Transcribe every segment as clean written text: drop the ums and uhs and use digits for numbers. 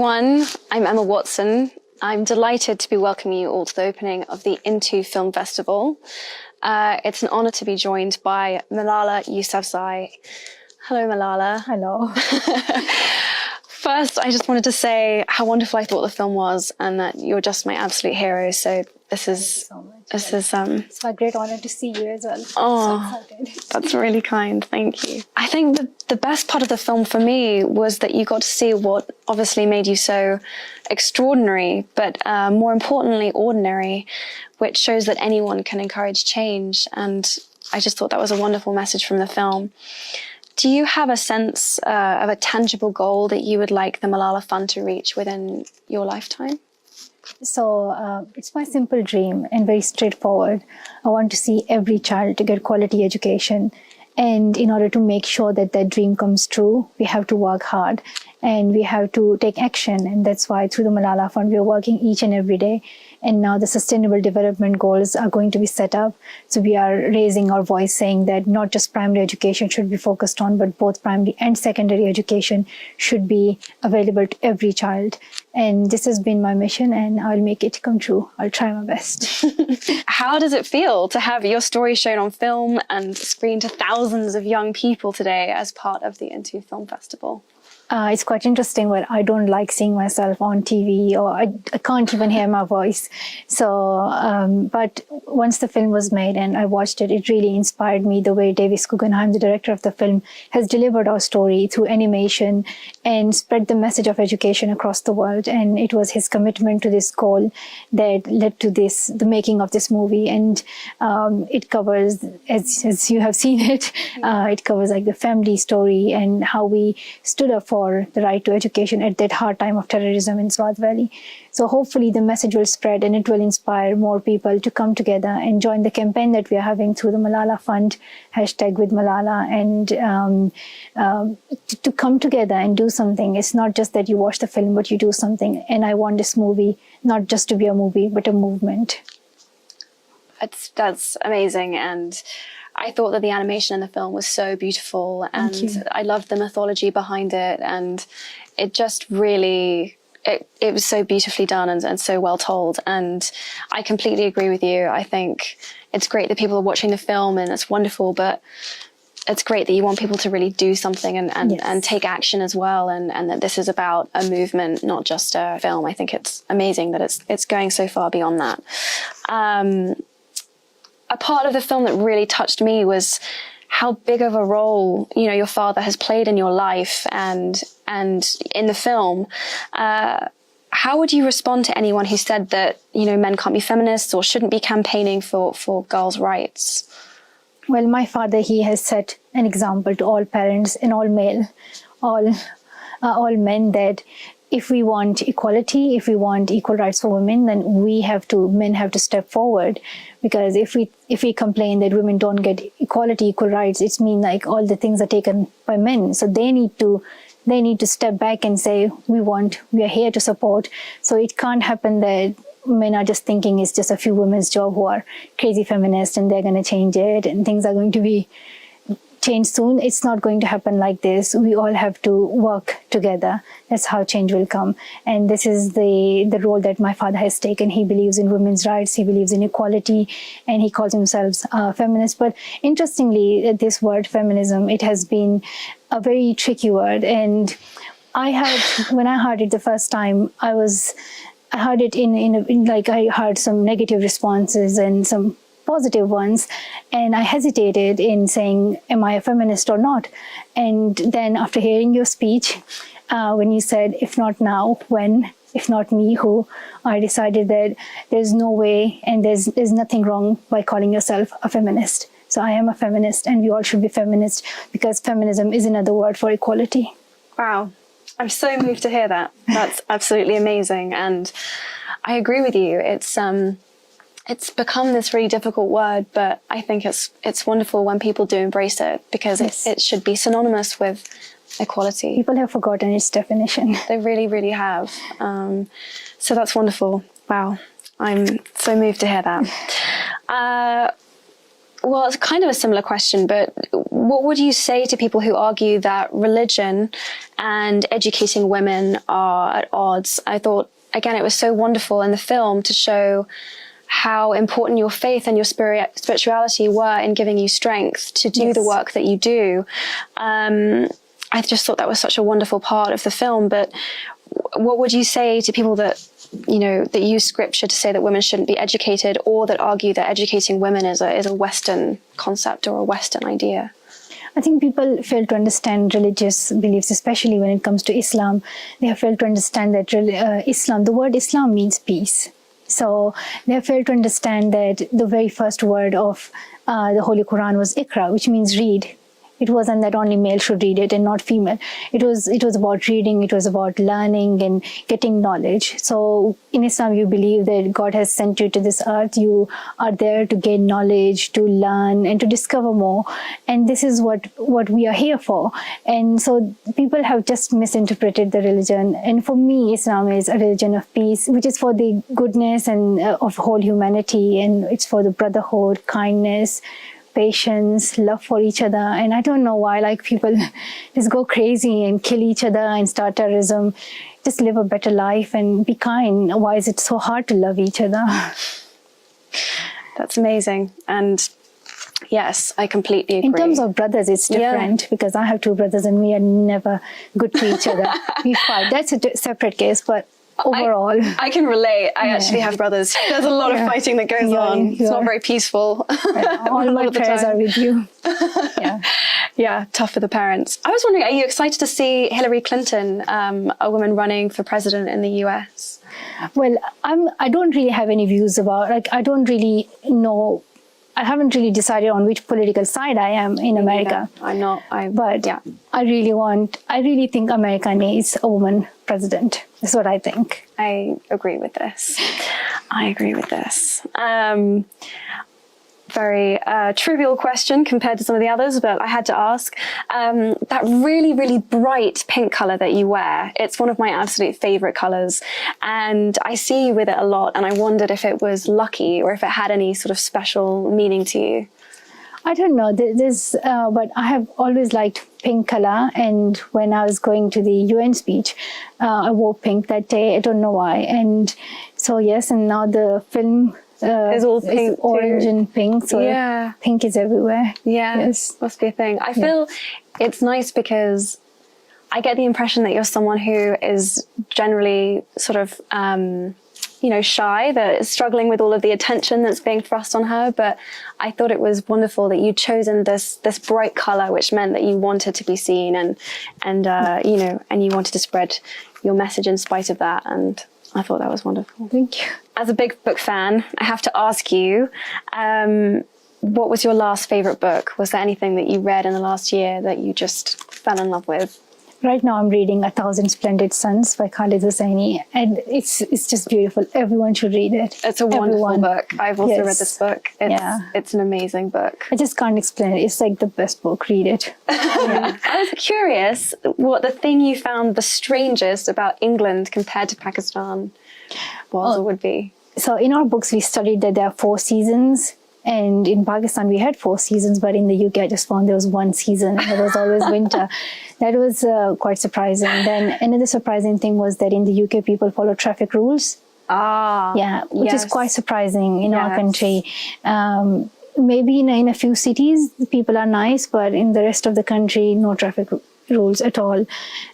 everyone, I'm Emma Watson. I'm delighted to be welcoming you all to the opening of the Into Film Festival. It's an honour to be joined by Malala Yousafzai. Hello, Malala. Hello. First, I just wanted to say how wonderful I thought the film was and that you're just my absolute hero. So this is... It's my great honour to see you as well. Oh, so excited. That's really kind. Thank you. I think the best part of the film for me was that you got to see what obviously made you so extraordinary, but more importantly, ordinary, which shows that anyone can encourage change. And I just thought that was a wonderful message from the film. Do you have a sense of a tangible goal that you would like the Malala Fund to reach within your lifetime? So it's my simple dream and very straightforward. I want to see every child to get quality education. And in order to make sure that that dream comes true, we have to work hard and we have to take action. And that's why through the Malala Fund, we are working each and every day. And now the Sustainable Development Goals are going to be set up. So we are raising our voice saying that not just primary education should be focused on, but both primary and secondary education should be available to every child. And this has been my mission and I'll make it come true. I'll try my best. How does it feel to have your story shown on film and screened to thousands of young people today as part of the Into Film Festival? It's quite interesting, but I don't like seeing myself on TV, or I can't even hear my voice. So, but once the film was made and I watched it, it really inspired me the way Davis Guggenheim, the director of the film, has delivered our story through animation and spread the message of education across the world. And it was his commitment to this goal that led to this, the making of this movie. And it covers, as you have seen it, it covers like the family story and how we stood up for the right to education at that hard time of terrorism in Swat Valley. So hopefully the message will spread and it will inspire more people to come together and join the campaign that we are having through the Malala Fund, #WithMalala, and to come together and do something. It's not just that you watch the film, but you do something. And I want this movie not just to be a movie, but a movement. That's amazing. And I thought that the animation in the film was so beautiful and I loved the mythology behind it, and it just really, it was so beautifully done and so well told, and I completely agree with you. I think it's great that people are watching the film and it's wonderful, but it's great that you want people to really do something and take action as well, and that this is about a movement, not just a film. I think it's amazing that it's going so far beyond that. A part of the film that really touched me was how big of a role, you know, your father has played in your life and in the film. How would you respond to anyone who said that, you know, men can't be feminists or shouldn't be campaigning for girls' rights? Well, my father, he has set an example to all parents and all men that if we want equality, if we want equal rights for women, then men have to step forward. Because if we complain that women don't get equality, equal rights, it's mean like all the things are taken by men. So they need to step back and say, we are here to support. So it can't happen that men are just thinking it's just a few women's job who are crazy feminists and they're going to change it and things are going to be change soon. It's not going to happen like this. We all have to work together. That's how change will come. And this is the role that my father has taken. He believes in women's rights. He believes in equality, and he calls himself a feminist. But interestingly, this word feminism, it has been a very tricky word. And when I heard it the first time, I heard it I heard some negative responses and some positive ones, and I hesitated in saying, am I a feminist or not? And then after hearing your speech, when you said, if not now, when? If not me, who? I decided that there's no way and there's nothing wrong by calling yourself a feminist. So I am a feminist, and we all should be feminists, because feminism is another word for equality. Wow. I'm so moved to hear that. That's absolutely amazing. And I agree with you. It's become this really difficult word, but I think it's wonderful when people do embrace it, because it should be synonymous with equality. People have forgotten its definition. They really, really have. So that's wonderful. Wow. I'm so moved to hear that. Well, it's kind of a similar question, but what would you say to people who argue that religion and educating women are at odds? I thought, again, it was so wonderful in the film to show how important your faith and your spirituality were in giving you strength to do the work that you do. I just thought that was such a wonderful part of the film. But what would you say to people that, you know, that use scripture to say that women shouldn't be educated, or that argue that educating women is a Western concept or a Western idea? I think people fail to understand religious beliefs, especially when it comes to Islam. They have failed to understand that Islam, the word Islam means peace. So they have failed to understand that the very first word of the Holy Quran was Iqra, which means read. It wasn't that only male should read it and not female. It was about reading, it was about learning and getting knowledge. So in Islam, you believe that God has sent you to this earth. You are there to gain knowledge, to learn and to discover more. And this is what we are here for. And so people have just misinterpreted the religion. And for me, Islam is a religion of peace, which is for the goodness and of whole humanity. And it's for the brotherhood, kindness, patience, love for each other. And I don't know why, like, people just go crazy and kill each other and start terrorism. Just live a better life and be kind. Why is it so hard to love each other? That's amazing. And yes, I completely agree. In terms of brothers, it's different because I have two brothers and we are never good to each other. We fight. That's a separate case, but overall, I can relate. I actually have brothers. There's a lot of fighting that goes on. It's not very peaceful. All my prayers are with you. Yeah, tough for the parents. I was wondering, are you excited to see Hillary Clinton, a woman running for president in the US? Well, I don't really have any views about, like, I don't really know. I haven't really decided on which political side I am in America. I'm not. But I really think America needs a woman president. That's what I think. I agree with this. Very trivial question compared to some of the others, but I had to ask. That really, really bright pink color that you wear, it's one of my absolute favorite colors. And I see you with it a lot. And I wondered if it was lucky or if it had any sort of special meaning to you. I don't know. But I have always liked pink color. And when I was going to the UN speech, I wore pink that day. I don't know why. And so, yes, and now the film it's all pink, orange and pink, so pink is everywhere. Must be a thing. I feel it's nice because I get the impression that you're someone who is generally sort of shy, that is struggling with all of the attention that's being thrust on her. But I thought it was wonderful that you'd chosen this bright color, which meant that you wanted to be seen and you wanted to spread your message in spite of that. And I thought that was wonderful. Thank you. As a big book fan, I have to ask you, what was your last favorite book? Was there anything that you read in the last year that you just fell in love with? Right now I'm reading A Thousand Splendid Suns by Khalid Hosseini, and it's just beautiful. Everyone should read it. It's a wonderful book. I've also read this book. It's an amazing book. I just can't explain it. It's like the best book. Read it. I was curious what the thing you found the strangest about England compared to Pakistan was or would be. So in our books we studied that there are 4 seasons. And in Pakistan, we had 4 seasons, but in the UK, I just found there was 1 season, and it was always winter. That was quite surprising. Then another surprising thing was that in the UK, people follow traffic rules. Which is quite surprising in our country. Maybe in a few cities, people are nice, but in the rest of the country, no traffic rules at all.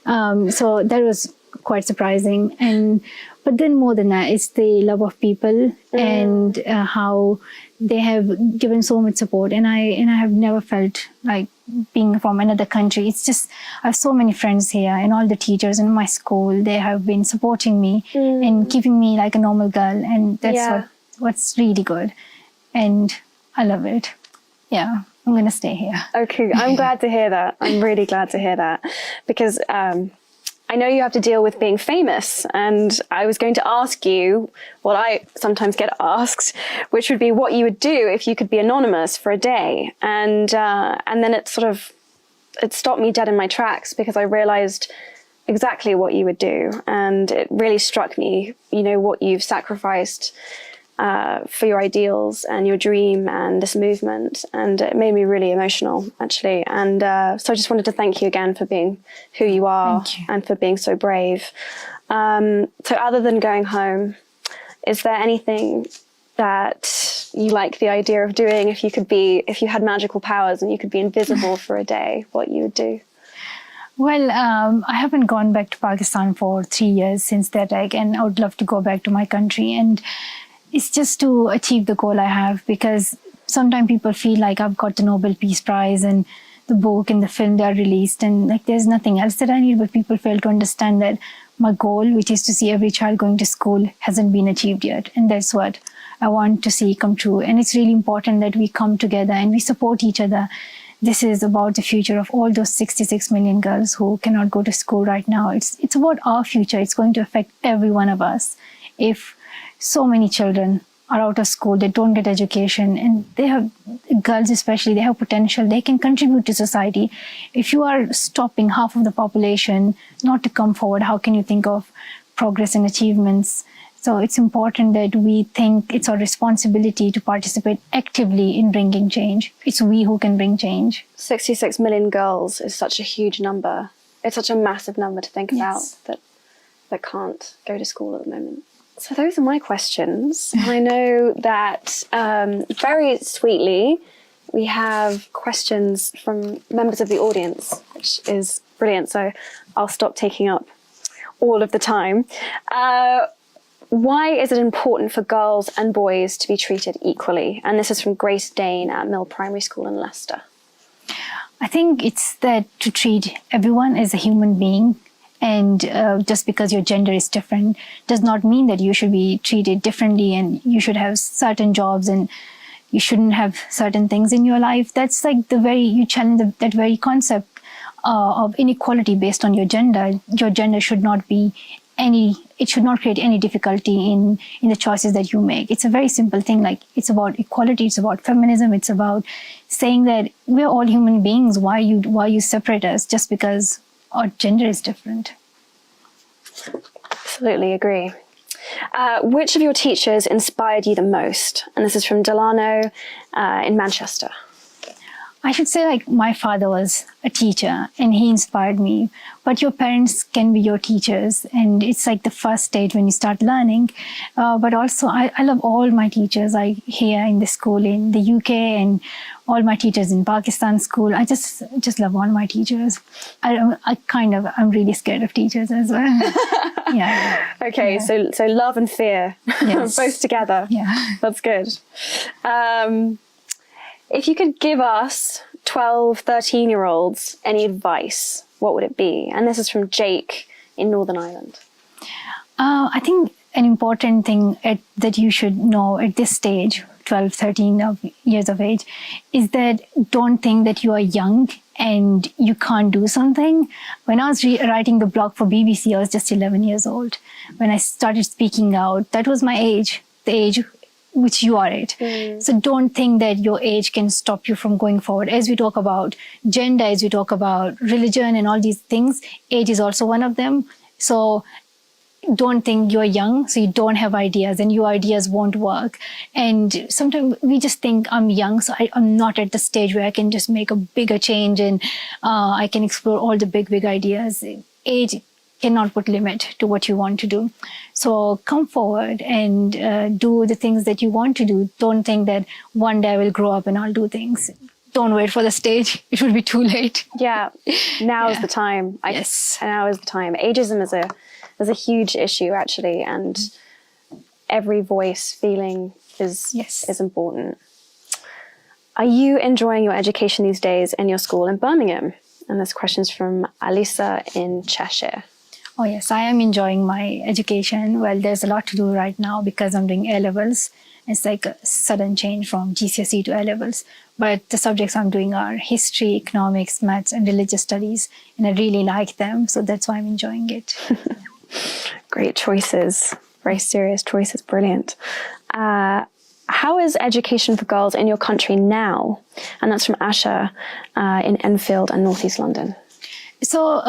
So that was quite surprising. But then more than that, it's the love of people and how they have given so much support. And I have never felt like being from another country. It's just, I have so many friends here and all the teachers in my school, they have been supporting me and keeping me like a normal girl. And that's what's really good. And I love it. Yeah, I'm going to stay here. Okay, I'm glad to hear that. I'm really glad to hear that because I know you have to deal with being famous, and I was going to ask you what I sometimes get asked, which would be what you would do if you could be anonymous for a day. And then it stopped me dead in my tracks because I realized exactly what you would do. And it really struck me, what you've sacrificed for your ideals and your dream and this movement. And it made me really emotional, actually. And so I just wanted to thank you again for being who you are and for being so brave. So other than going home, is there anything that you like the idea of doing if you had magical powers and you could be invisible for a day, what you would do? Well, I haven't gone back to Pakistan for 3 years since the attack, and I would love to go back to my country. And it's just to achieve the goal I have, because sometimes people feel like I've got the Nobel Peace Prize and the book and the film they are released, and like there's nothing else that I need. But people fail to understand that my goal, which is to see every child going to school, hasn't been achieved yet. And that's what I want to see come true. And it's really important that we come together and we support each other. This is about the future of all those 66 million girls who cannot go to school right now. It's about our future. It's going to affect every one of us. If so many children are out of school, they don't get education, and they have, girls especially, they have potential, they can contribute to society. If you are stopping half of the population not to come forward, how can you think of progress and achievements? So it's important that we think it's our responsibility to participate actively in bringing change. It's we who can bring change. 66 million girls is such a huge number. It's such a massive number to think about that can't go to school at the moment. So those are my questions. I know that very sweetly, we have questions from members of the audience, which is brilliant. So I'll stop taking up all of the time. Why is it important for girls and boys to be treated equally? And this is from Grace Dane at Mill Primary School in Leicester. I think it's that to treat everyone as a human being, and just because your gender is different does not mean that you should be treated differently and you should have certain jobs and you shouldn't have certain things in your life. That's like you challenge that very concept of inequality based on your gender. Your gender should not be it should not create any difficulty in the choices that you make. It's a very simple thing. Like, it's about equality, it's about feminism, it's about saying that we're all human beings. Why you separate us just because our gender is different? Absolutely agree. Which of your teachers inspired you the most? And this is from Delano in Manchester. I should say, like, my father was a teacher and he inspired me. But your parents can be your teachers, and it's like the first stage when you start learning. But also, I love all my teachers. Here in the school in the UK, and all my teachers in Pakistan school. I just love all my teachers. I'm really scared of teachers as well. Yeah. Okay, yeah. So love and fear, yes. Both together. Yeah, that's good. If you could give us 12, 13-year-olds any advice, what would it be? And this is from Jake in Northern Ireland. I think an important thing that you should know at this stage, 12, 13 years of age, is that don't think that you are young and you can't do something. When I was writing the blog for BBC, I was just 11 years old. When I started speaking out, that was my age, the age which you are at. So don't think that your age can stop you from going forward. As we talk about gender, as we talk about religion and all these things, age is also one of them. So don't think you're young, so you don't have ideas and your ideas won't work. And sometimes we just think I'm young, so I'm not at the stage where I can just make a bigger change and I can explore all the big ideas. Age cannot put limit to what you want to do. So come forward and do the things that you want to do. Don't think that one day I will grow up and I'll do things. Don't wait for the stage. It will be too late. Yeah, now is the time. Yes. Now is the time. Ageism is a huge issue, actually, and every voice, feeling is important. Are you enjoying your education these days in your school in Birmingham? And this question's from Alisa in Cheshire. Oh yes, I am enjoying my education. Well, there's a lot to do right now because I'm doing A-levels. It's like a sudden change from GCSE to A-levels. But the subjects I'm doing are history, economics, maths, and religious studies. And I really like them, so that's why I'm enjoying it. Great choices. Very serious choices. Brilliant. How is education for girls in your country now? And that's from Asha in Enfield and North East London. So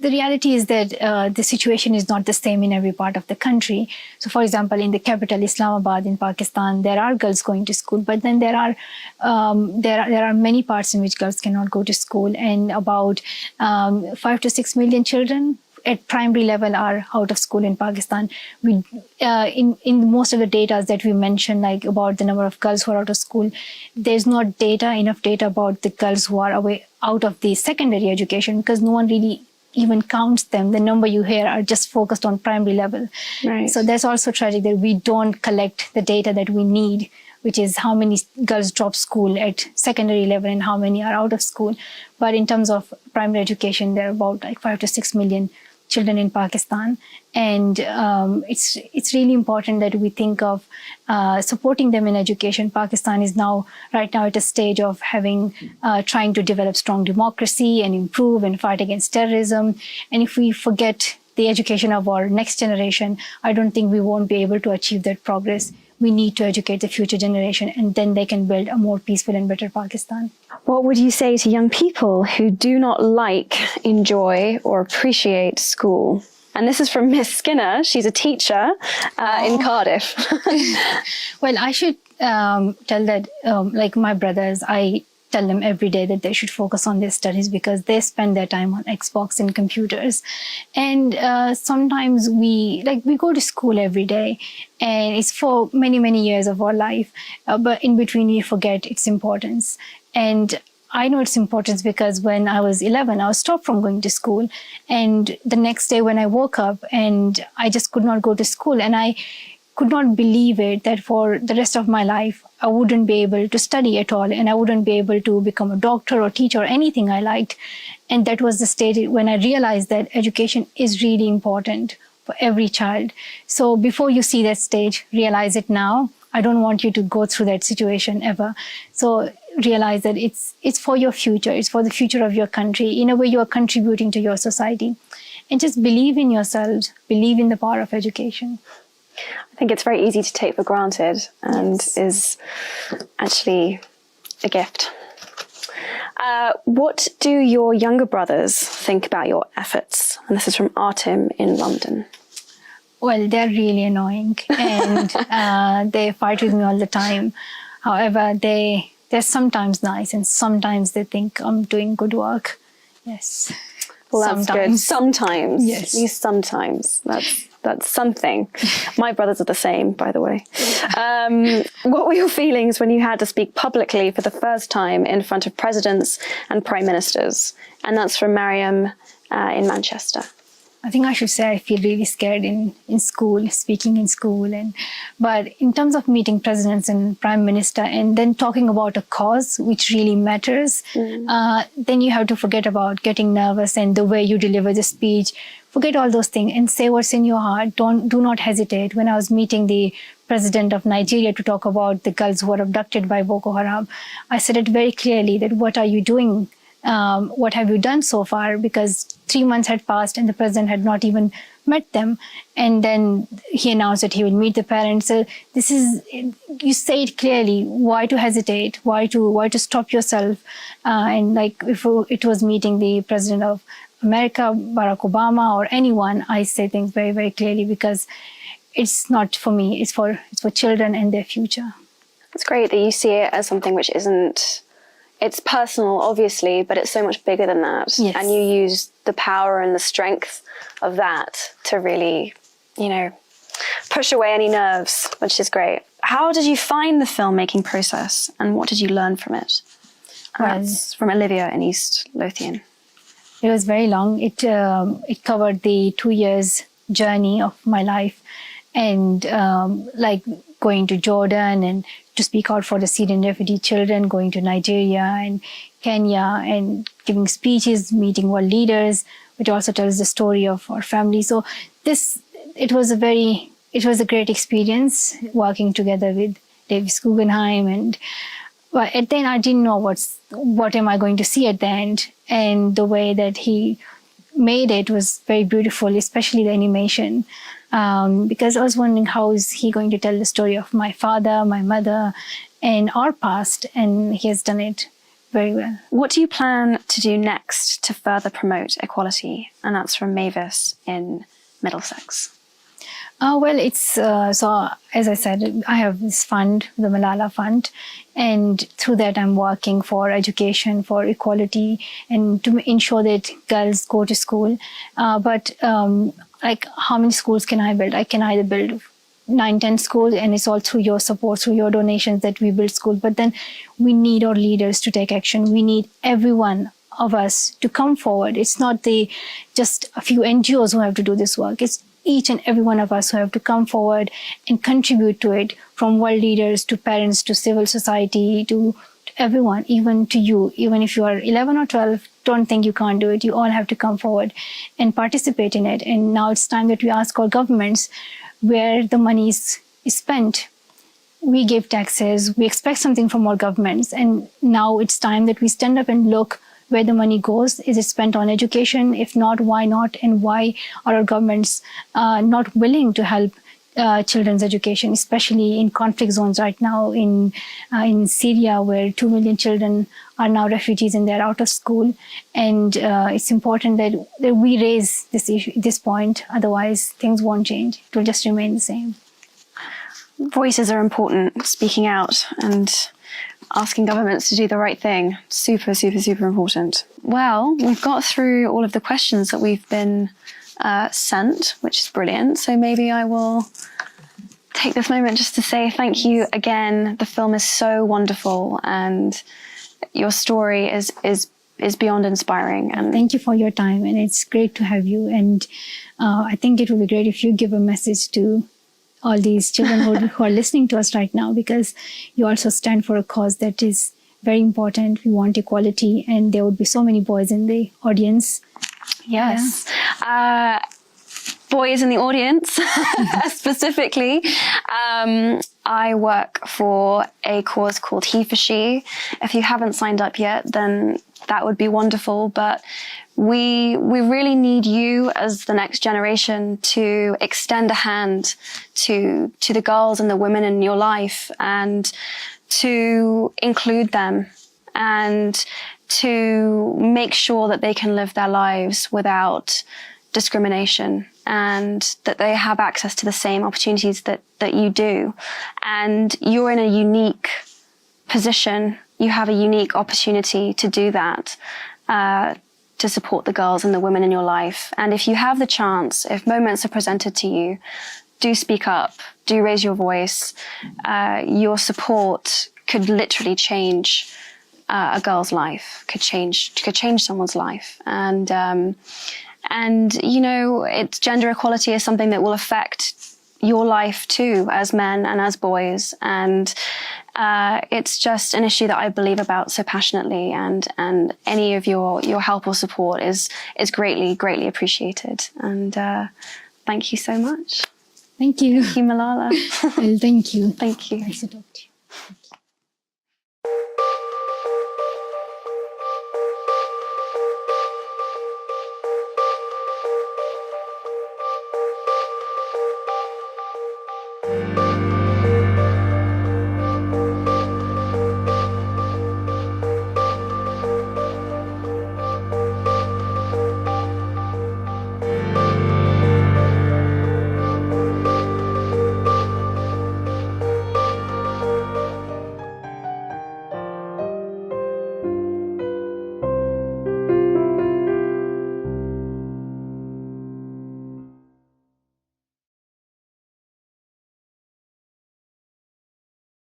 the reality is that the situation is not the same in every part of the country. So, for example, in the capital Islamabad in Pakistan, there are girls going to school, but then there are many parts in which girls cannot go to school, and about 5 to 6 million children at primary level are out of school in Pakistan. We, in most of the data that we mentioned, like about the number of girls who are out of school, there's not enough data about the girls who are out of the secondary education, because no one really even counts them. The number you hear are just focused on primary level. Right. So that's also tragic that we don't collect the data that we need, which is how many girls drop school at secondary level and how many are out of school. But in terms of primary education, there are about like 5 to 6 million children in Pakistan, and it's really important that we think of supporting them in education. Pakistan is right now at a stage of trying to develop strong democracy and improve and fight against terrorism. And if we forget the education of our next generation, I don't think we won't be able to achieve that progress. We need to educate the future generation, and then they can build a more peaceful and better Pakistan. What would you say to young people who do not like, enjoy, or appreciate school? And this is from Miss Skinner. She's a teacher in Cardiff. Well, I should tell that, like my brothers, I tell them every day that they should focus on their studies, because they spend their time on Xbox and computers. And sometimes we go to school every day, and it's for many, many years of our life. But in between, we forget its importance. And I know its importance because when I was 11, I was stopped from going to school. And the next day when I woke up, and I just could not go to school, and I could not believe it, that for the rest of my life, I wouldn't be able to study at all, and I wouldn't be able to become a doctor or teacher or anything I liked. And that was the stage when I realized that education is really important for every child. So before you see that stage, realize it now. I don't want you to go through that situation ever. So realize that it's for your future. It's for the future of your country. In a way, you are contributing to your society. And just believe in yourselves. Believe in the power of education. I think it's very easy to take for granted, and is actually a gift. What do your younger brothers think about your efforts? And this is from Artem in London. Well, they're really annoying, and they fight with me all the time. However, they're sometimes nice, and sometimes they think I'm doing good work. Yes. Well, that's sometimes. good. Sometimes. Yes. At least sometimes. That's something. My brothers are the same, by the way. What were your feelings when you had to speak publicly for the first time in front of presidents and prime ministers? And that's from Mariam in Manchester. I think I should say I feel really scared in school, speaking in school. But in terms of meeting presidents and prime minister and then talking about a cause which really matters, then you have to forget about getting nervous and the way you deliver the speech. Forget all those things and say what's in your heart. Do not hesitate. When I was meeting the president of Nigeria to talk about the girls who were abducted by Boko Haram, I said it very clearly that what are you doing? What have you done so far? Because 3 months had passed and the president had not even met them. And then he announced that he would meet the parents. So you say it clearly. Why to hesitate? Why to stop yourself? And like if it was meeting the president of America, Barack Obama, or anyone, I say things very, very clearly, because it's not for me. It's for children and their future. It's great that you see it as something which isn't. It's personal, obviously, but it's so much bigger than that. Yes. And you use the power and the strength of that to really, push away any nerves, which is great. How did you find the filmmaking process, and what did you learn from it? That's from Olivia in East Lothian. It was very long. It covered the 2 years journey of my life, and like going to Jordan and to speak out for the Syrian refugee children, going to Nigeria and Kenya and giving speeches, meeting world leaders, which also tells the story of our family. So it was a great experience working together with Davis Guggenheim. But then I didn't know what am I going to see at the end. And the way that he made it was very beautiful, especially the animation. Because I was wondering, how is he going to tell the story of my father, my mother, and our past? And he has done it very well. What do you plan to do next to further promote equality? And that's from Mavis in Middlesex. Well, it's so as I said, I have this fund, the MALALA fund, and through that I'm working for education, for equality, and to ensure that girls go to school. But like, how many schools can I build? I can either build 9-10 schools, and it's all through your support, through your donations that we build schools. But then we need our leaders to take action. We need everyone of us to come forward. It's not just a few NGOs who have to do this work. It's each and every one of us who have to come forward and contribute to it, from world leaders to parents to civil society to everyone, even to you. Even if you are 11 or 12, don't think you can't do it. You all have to come forward and participate in it. And now it's time that we ask our governments where the money is spent. We give taxes, we expect something from our governments, and now it's time that we stand up and look where the money goes. Is it spent on education? If not, why not? And why are our governments not willing to help children's education, especially in conflict zones right now in Syria, where 2 million children are now refugees and they're out of school. And it's important that we raise this issue, this point. Otherwise, things won't change. It will just remain the same. Voices are important, speaking out and asking governments to do the right thing. Super, super, super important. Well, we've got through all of the questions that we've been sent, which is brilliant. So maybe I will take this moment just to say thank you again. The film is so wonderful, and your story is beyond inspiring. And thank you for your time, and it's great to have you. And I think it would be great if you give a message to all these children who are listening to us right now, because you also stand for a cause that is very important. We want equality, and there would be so many boys in the audience. Yes. Yeah. Boys in the audience, specifically. I work for a cause called He for She. If you haven't signed up yet, then that would be wonderful. But we really need you as the next generation to extend a hand to the girls and the women in your life, and to include them, and to make sure that they can live their lives without discrimination, and that they have access to the same opportunities that you do. And you're in a unique position. You have a unique opportunity to do that, to support the girls and the women in your life. And if you have the chance, if moments are presented to you, do speak up, do raise your voice. Your support could literally change a girl's life, could change someone's life. And you know, gender equality is something that will affect your life too, as men and as boys. And it's just an issue that I believe about so passionately, and any of your help or support is greatly, greatly appreciated. And thank you so much. Thank you. Thank you, Malala. Well, thank you. Thank you. Nice to talk to you.